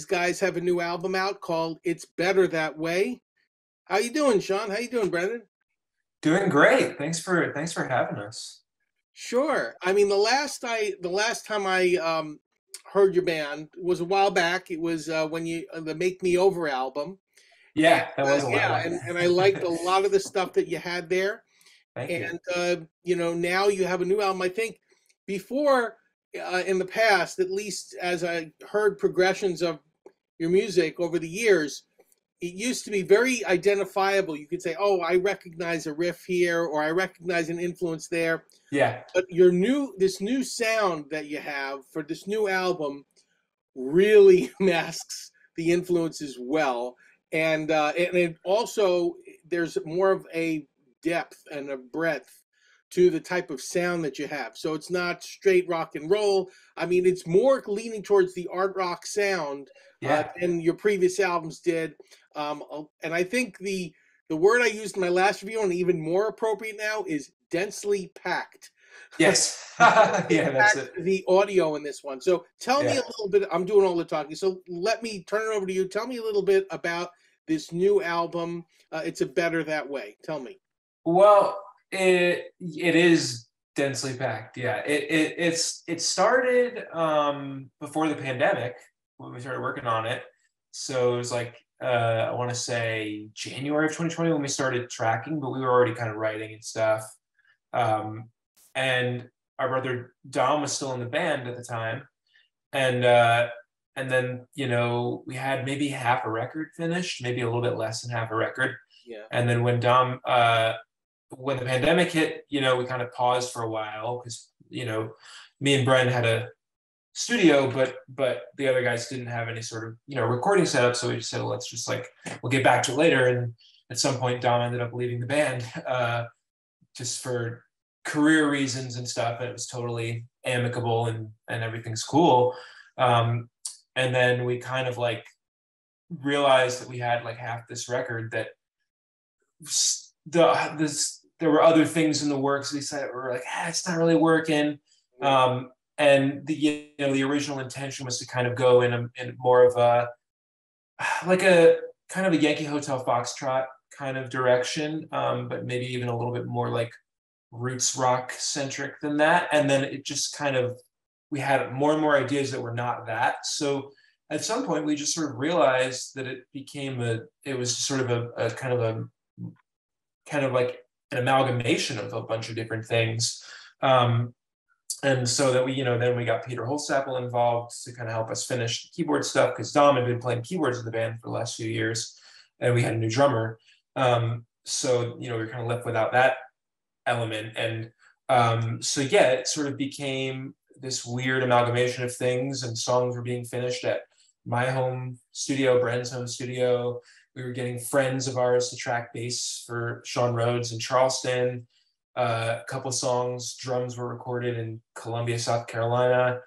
guys have a new album out called "It's Better That Way." How you doing, Sean? How you doing, Brendan? Doing great. Thanks for having us. Sure. I mean, the last time I heard your band was a while back. It was when you the "Make Me Over" album, and Yeah, that was a while yeah, ago. and I liked a lot of the stuff that you had there. Thank you. And now you have a new album. I think before, in the past, at least as I heard progressions of your music over the years, it used to be very identifiable. You could say, "Oh, I recognize a riff here," or "I recognize an influence there." Yeah. But this new sound that you have for this new album really masks the influences well, and it also there's more of a depth and a breadth to the type of sound that you have. So it's not straight rock and roll. I mean, it's more leaning towards the art rock sound Yeah. than your previous albums did. And I think the word I used in my last review, and even more appropriate now, is densely packed. Yes. Yeah, that's it. The audio in this one. So tell me a Yeah. little bit. I'm doing all the talking. So let me turn it over to you. Tell me a little bit about this new album. It's a Better That Way. Tell me. Well, it is densely packed. Yeah. It started before the pandemic when we started working on it. So it was like I want to say January of 2020 when we started tracking, but we were already kind of writing and stuff. Um, and our brother Dom was still in the band at the time, and then we had maybe half a record finished, maybe a little bit less than half a record, Yeah. and then when the pandemic hit, we kind of paused for a while because me and Bren had a studio, but the other guys didn't have any sort of recording setup, so we just said, well, let's just we'll get back to it later. And at some point, Dom ended up leaving the band just for career reasons and stuff, and it was totally amicable and everything's cool. And then we kind of realized that we had half this record that there were other things in the works. We said we were it's not really working. And the original intention was to kind of go in more of a kind of a Yankee Hotel Foxtrot kind of direction, but maybe even a little bit more roots rock centric than that. And then it just kind of, we had more and more ideas that were not that. So at some point we just sort of realized that it was sort of a kind of like an amalgamation of a bunch of different things. And so that then we got Peter Holstapel involved to kind of help us finish the keyboard stuff, because Dom had been playing keyboards in the band for the last few years, and we had a new drummer. So we were kind of left without that element. And so yeah, it sort of became this weird amalgamation of things, and songs were being finished at my home studio, Bren's home studio. We were getting friends of ours to track bass for Sean Rhodes in Charleston. A couple songs, drums were recorded in Columbia, South Carolina,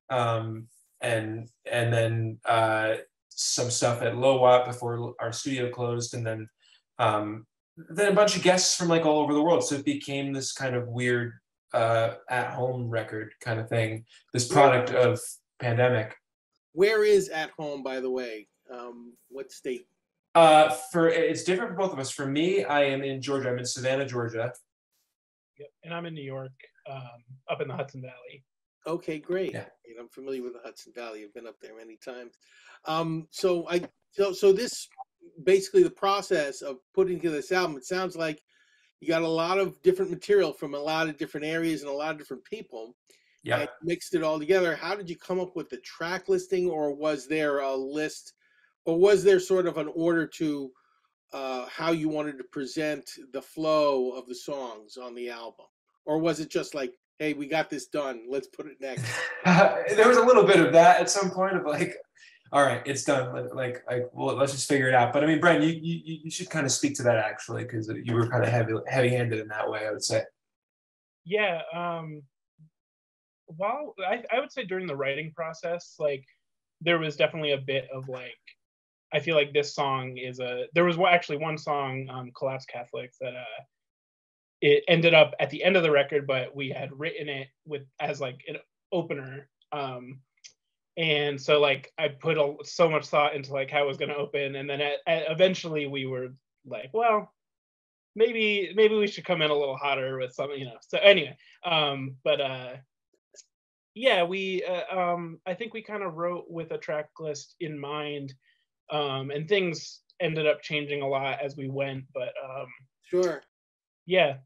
and then some stuff at Low Watt before our studio closed, and then a bunch of guests from all over the world. So it became this kind of weird at-home record kind of thing, this product of pandemic. Where is At Home, by the way? What state? It's different for both of us. For me, I am in Georgia. I'm in Savannah, Georgia. Yep. And I'm in New York, up in the Hudson Valley. Okay, great. Yeah. I'm familiar with the Hudson Valley. I've been up there many times. So this basically the process of putting together this album. It sounds like you got a lot of different material from a lot of different areas and a lot of different people. Yeah. And mixed it all together. How did you come up with the track listing, or was there a list, or was there sort of an order to how you wanted to present the flow of the songs on the album? Or was it just hey, we got this done, let's put it next? There was a little bit of that at some point of all right, it's done. Well, let's just figure it out. But I mean, Brent, you should kind of speak to that actually, because you were kind of heavy-handed in that way, I would say. Yeah. Well, I would say during the writing process, there was definitely a bit of I feel like this song there was actually one song, Collapse Catholics, that it ended up at the end of the record, but we had written it as an opener. And so like I put so much thought into like how it was going to open, and then eventually we were like, well, maybe we should come in a little hotter with something, you know. So anyway, but yeah, we I think we kind of wrote with a track list in mind, and things ended up changing a lot as we went, but Sure. yeah.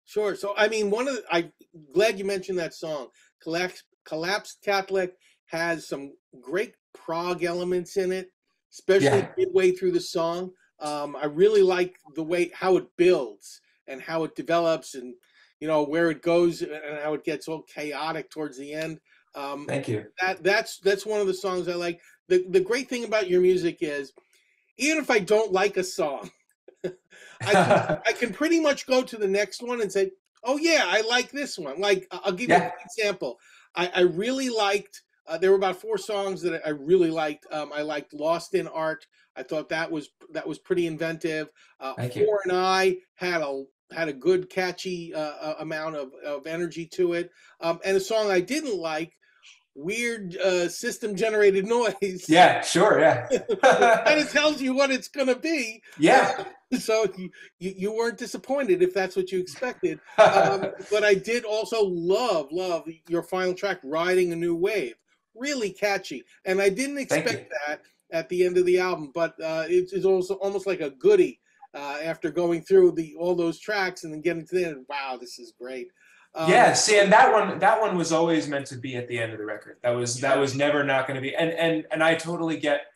Sure. So, I mean, I'm glad you mentioned that song. Collapsed Catholic has some great prog elements in it, especially Yeah. midway through the song. I really like the way how it builds and how it develops, and you know where it goes and how it gets all chaotic towards the end. Thank you. That's one of the songs I like. The great thing about your music is, even if I don't like a song, I can pretty much go to the next one and say, oh yeah, I like this one. Like I'll give you Yeah. an example. I really liked. There were about 4 songs that I really liked. I liked "Lost in Art." I thought that was pretty inventive. Thank you. "For and I" had a good catchy amount of energy to it. And a song I didn't like, "Weird System Generated Noise." Yeah, sure, yeah. Kind of tells you what it's going to be. Yeah. So you weren't disappointed if that's what you expected. But I did also love your final track, "Riding a New Wave." Really catchy, and I didn't expect that at the end of the album. But it's also almost like a goodie after going through all those tracks and then getting to the end. Wow, this is great. Yeah, see, and that one was always meant to be at the end of the record. That was never not going to be. And I totally get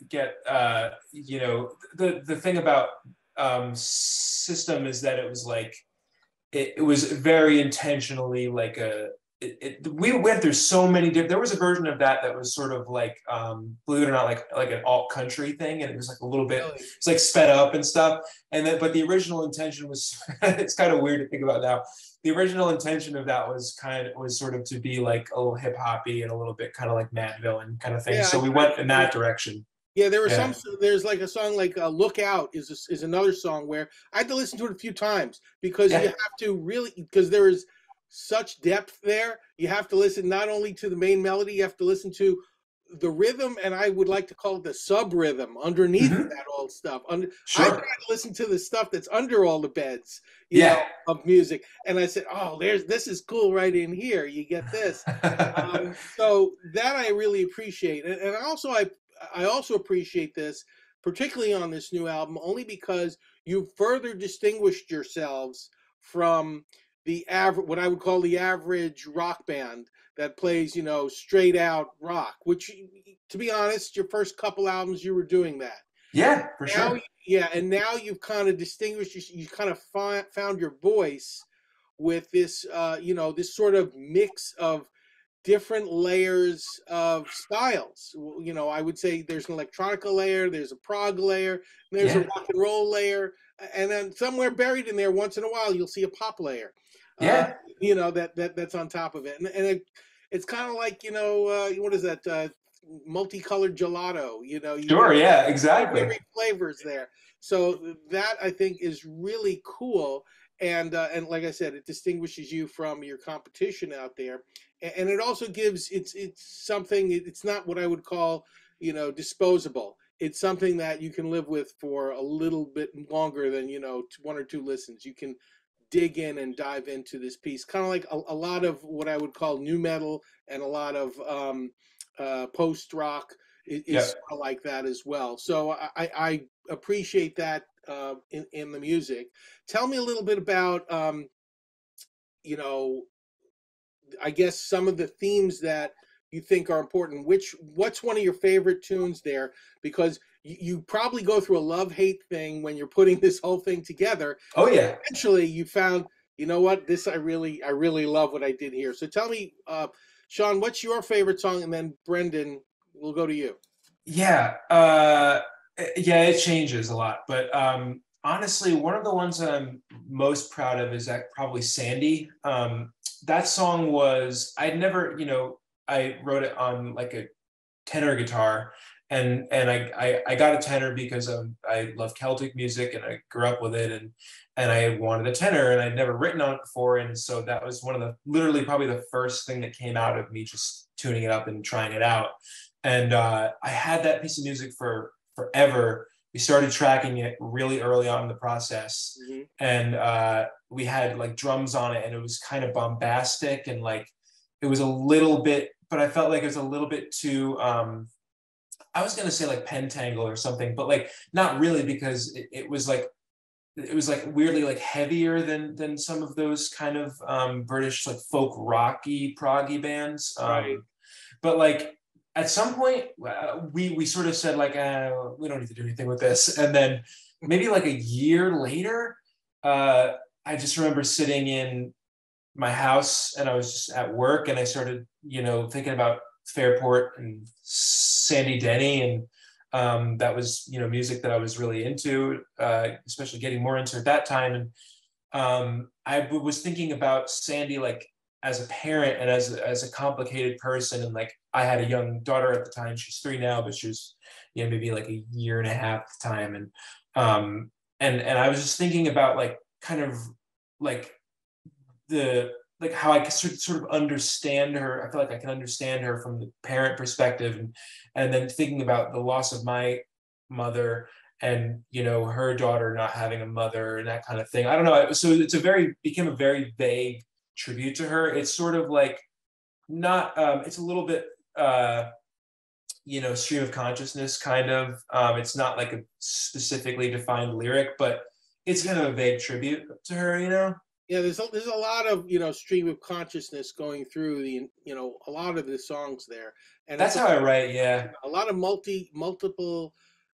you know, the thing about System is that it was like it was very intentionally like we went through so many different. There was a version of that was sort of like believe it or not, like an alt country thing, and it was like a little bit, it's like sped up and stuff. And then, but the original intention was it's kind of weird to think about now. The original intention of that was sort of to be like a little hip hoppy and a little bit kind of like Mad Villain kind of thing. Yeah, so we went in that direction. Yeah, there were there's like a song like "Look Out" is another song where I had to listen to it a few times because you have to really, because there is such depth there. You have to listen not only to the main melody, you have to listen to the rhythm, and I would like to call it the sub rhythm underneath that old stuff. Sure. I try to listen to the stuff that's under all the beds, you know, of music, and I said, "Oh, this is cool right in here. You get this." So that I really appreciate, and I also appreciate this, particularly on this new album, only because you further distinguished yourselves from the average, what I would call the average rock band that plays, you know, straight out rock, which, to be honest, your first couple albums, you were doing that. Yeah, for sure. Yeah, and now you've kind of distinguished, you kind of found your voice with this, you know, this sort of mix of different layers of styles. You know, I would say there's an electronica layer, there's a prog layer, there's a rock and roll layer, and then somewhere buried in there, once in a while, you'll see a pop layer. You know, that's on top of it, and it's kind of like, you know, what is that? Multicolored gelato. You know, sure, yeah, exactly. Every flavors there. So that I think is really cool, and like I said, it distinguishes you from your competition out there. And it also gives it's something, it's not what I would call, you know, disposable. It's something that you can live with for a little bit longer than, you know, 1 or 2 listens. You can dig in and dive into this piece, kind of like a lot of what I would call new metal and a lot of post rock is sort of like that as well. So I appreciate that in the music. Tell me a little bit about you know, I guess some of the themes that you think are important. What's one of your favorite tunes there? Because you probably go through a love-hate thing when you're putting this whole thing together. Oh yeah. Eventually you found, you know what, this I really love what I did here. So tell me, Sean, what's your favorite song? And then Brendan, we'll go to you. Yeah. Yeah, it changes a lot. But honestly, one of the ones that I'm most proud of is probably Sandy. That song was, I'd never, you know, I wrote it on like a tenor guitar, and I got a tenor because I love Celtic music and I grew up with it, and I wanted a tenor, and I'd never written on it before, and so that was one of the, literally probably the first thing that came out of me just tuning it up and trying it out. And I had that piece of music for forever. We started tracking it really early on in the process, Mhm. and we had like drums on it, and it was kind of bombastic, and like it was a little bit, but I felt like it was a little bit too. I was gonna say like pentangle or something, but like not really, because it was like weirdly like heavier than some of those kind of British like folk rocky proggy bands. Right. But like at some point we sort of said like we don't need to do anything with this, and then maybe like a year later, I just remember sitting in my house and I was just at work, and I started thinking about Fairport and Sandy Denny, and that was music that I was really into, especially getting more into at that time. And was thinking about Sandy like as a parent and as a complicated person, and like I had a young daughter at the time. She's 3 now, but she was maybe like a year and a half at the time. And I was just thinking about like kind of like the like how I could sort of understand her. I feel like I can understand her from the parent perspective, and then thinking about the loss of my mother, and her daughter not having a mother and that kind of thing. I don't know. So became a very vague tribute to her. It's sort of like not. It's a little bit. Stream of consciousness kind of. It's not like a specifically defined lyric, but it's kind of a vague tribute to her. Yeah, there's a lot of stream of consciousness going through the a lot of the songs there, and That's it's how I write. Yeah. a lot of multiple.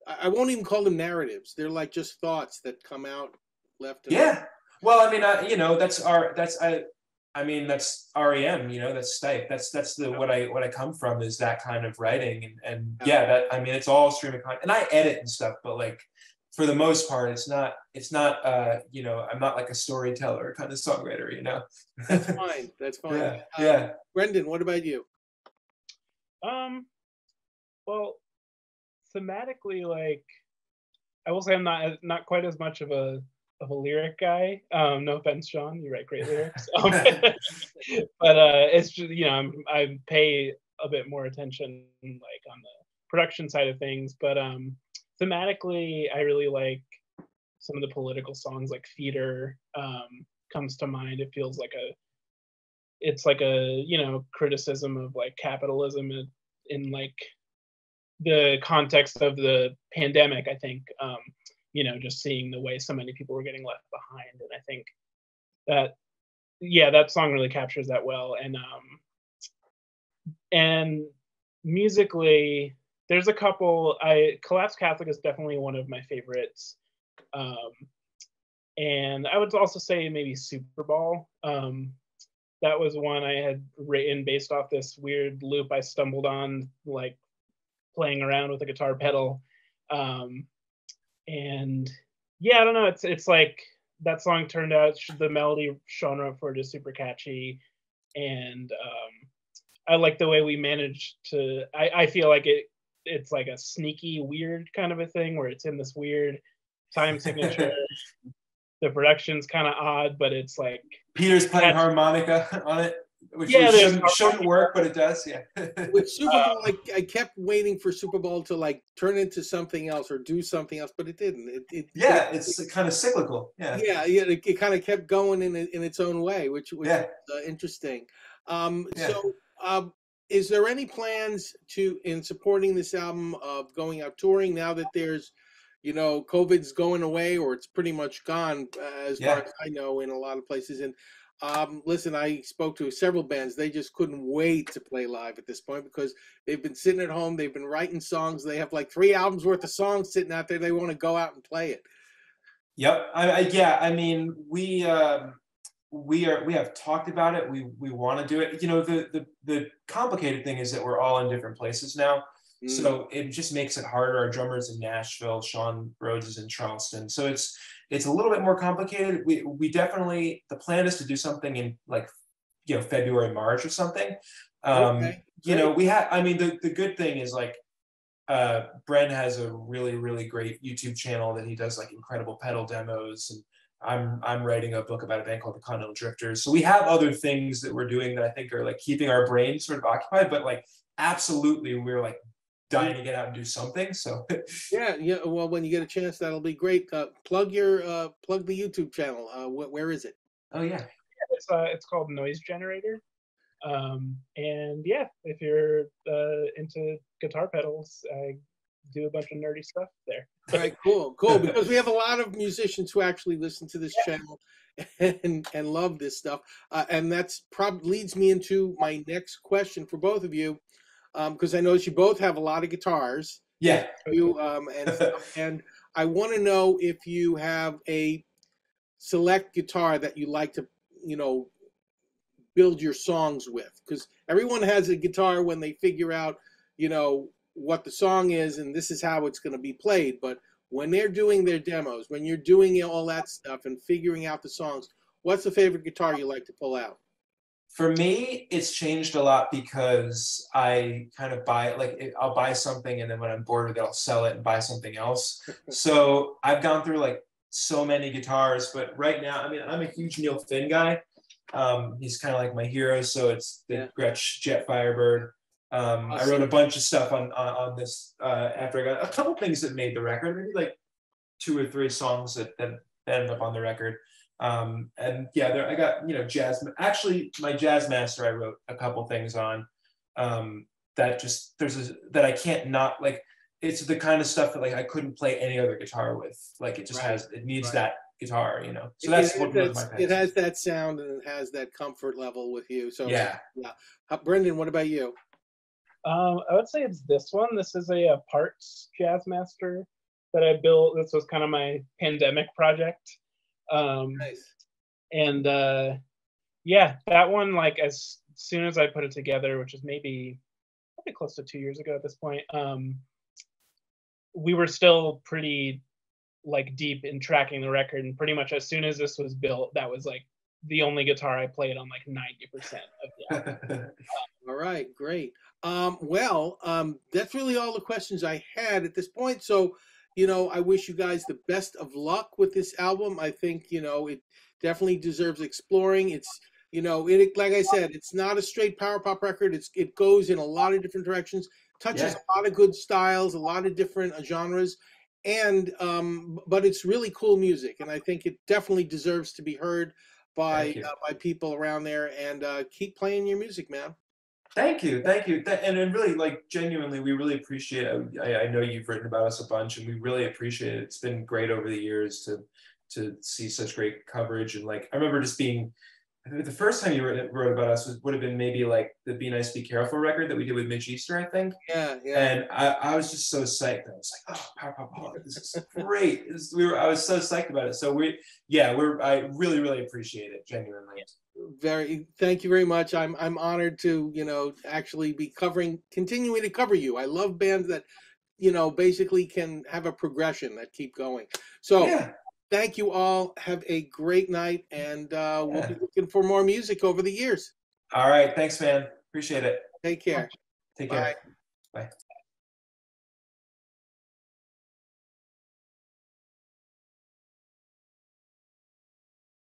I won't even call them narratives. They're like just thoughts that come out left and right. Yeah. Well, I mean, that's REM. That's Stipe. That's what I come from, is that kind of writing, and yeah, that, I mean, it's all stream of consciousness, and I edit and stuff, but like for the most part, it's not. I'm not like a storyteller kind of songwriter. That's fine. That's fine. Yeah. Yeah. Brendan, what about you? Well, thematically, like I will say I'm not quite as much of a lyric guy. No offense, Sean, you write great lyrics. But it's just I pay a bit more attention like on the production side of things. But thematically, I really like some of the political songs, like Theater comes to mind. It feels like it's like a criticism of like capitalism in like the context of the pandemic. I think just seeing the way so many people were getting left behind, and I think that song really captures that well. And musically, there's a couple. Collapse Catholic is definitely one of my favorites, and I would also say maybe Super Bowl. That was one I had written based off this weird loop I stumbled on, like playing around with a guitar pedal. And yeah, I don't know. It's like that song turned out, the melody Sean wrote for it is super catchy, and I like the way we managed to. I feel like it's like a sneaky, weird kind of a thing where it's in this weird time signature. The production's kind of odd, but it's like Peter's playing harmonica on it, which shouldn't work, but it does. Yeah. With Super Bowl, I kept waiting for Super Bowl to like turn into something else or do something else, but it didn't. It's kind of cyclical. Yeah. Yeah. It kind of kept going in its own way, which was interesting. So, is there any plans in supporting this album of going out touring now that there's, COVID's going away, or it's pretty much gone, as far as I know, in a lot of places? And listen, I spoke to several bands. They just couldn't wait to play live at this point because they've been sitting at home. They've been writing songs. They have like 3 albums worth of songs sitting out there. They want to go out and play it. Yep. I mean, we have talked about it. We want to do it. The complicated thing is that we're all in different places now. So it just makes it harder. Our drummer's in Nashville, Sean Rhodes is in Charleston. So it's a little bit more complicated. We definitely, the plan is to do something in like, February, March or something. Okay, the good thing is like, Bren has a really, really great YouTube channel that he does like incredible pedal demos, and I'm writing a book about a band called the Continental Drifters. So we have other things that we're doing that I think are like keeping our brains sort of occupied, but like absolutely we're like dying to get out and do something. So Yeah, yeah. Well, when you get a chance, that'll be great. Plug the YouTube channel. Where is it? oh yeah. It's called Noise Generator. And yeah, if you're into guitar pedals, I do a bunch of nerdy stuff there. All right, cool. Because we have a lot of musicians who actually listen to this channel and love this stuff, and that's probably leads me into my next question for both of you, because I notice you both have a lot of guitars. Yeah. You and stuff, and I want to know if you have a select guitar that you like to, build your songs with, because everyone has a guitar when they figure out, what the song is and this is how it's going to be played. But when they're doing their demos, when you're doing all that stuff and figuring out the songs, what's the favorite guitar you like to pull out? For me, it's changed a lot because I kind of I'll buy something and then when I'm bored with it, I'll sell it and buy something else. So I've gone through like so many guitars, but right now, I mean, I'm a huge Neil Finn guy. He's kind of like my hero. So it's the Gretsch Jet Firebird. Awesome. I wrote a bunch of stuff on this after I got a couple things that made the record, maybe like 2 or 3 songs that ended up on the record. And yeah, I got, jazz. Actually, my Jazz Master, I wrote a couple things on that I can't not like. It's the kind of stuff that like I couldn't play any other guitar with. Like it just it needs that guitar, So that's what was my passion. It has that sound and it has that comfort level with you. So yeah. Brendan, what about you? I would say it's this one. This is a Parts Jazz Master that I built. This was kind of my pandemic project. Nice. And yeah, that one, like as soon as I put it together, which is probably close to 2 years ago at this point, we were still pretty like deep in tracking the record, and pretty much as soon as this was built, that was like the only guitar I played on like 90% of the album. All right, great. That's really all the questions I had at this point. So, I wish you guys the best of luck with this album. I think, it definitely deserves exploring. It's, like I said, it's not a straight power pop record. It goes in a lot of different directions, touches a lot of good styles, a lot of different genres, and but it's really cool music, and I think it definitely deserves to be heard by people around there. And keep playing your music, man. Thank you. And really, like, genuinely, we really appreciate it. I know you've written about us a bunch, and we really appreciate it. It's been great over the years to see such great coverage. And like, I remember just being, I think the first time you wrote about us would have been maybe like the Be Nice, Be Careful record that we did with Mitch Easter, I think. Yeah. And I was just so psyched. I was like, oh, Popaholic, this is great. I was so psyched about it. So I really, really appreciate it, genuinely. Thank you very much. I'm honored to, actually be continuing to cover you. I love bands that, basically can have a progression that keep going. So thank you all. Have a great night, and we'll be looking for more music over the years. All right. Thanks, man. Appreciate it. Take care. Take care. Bye.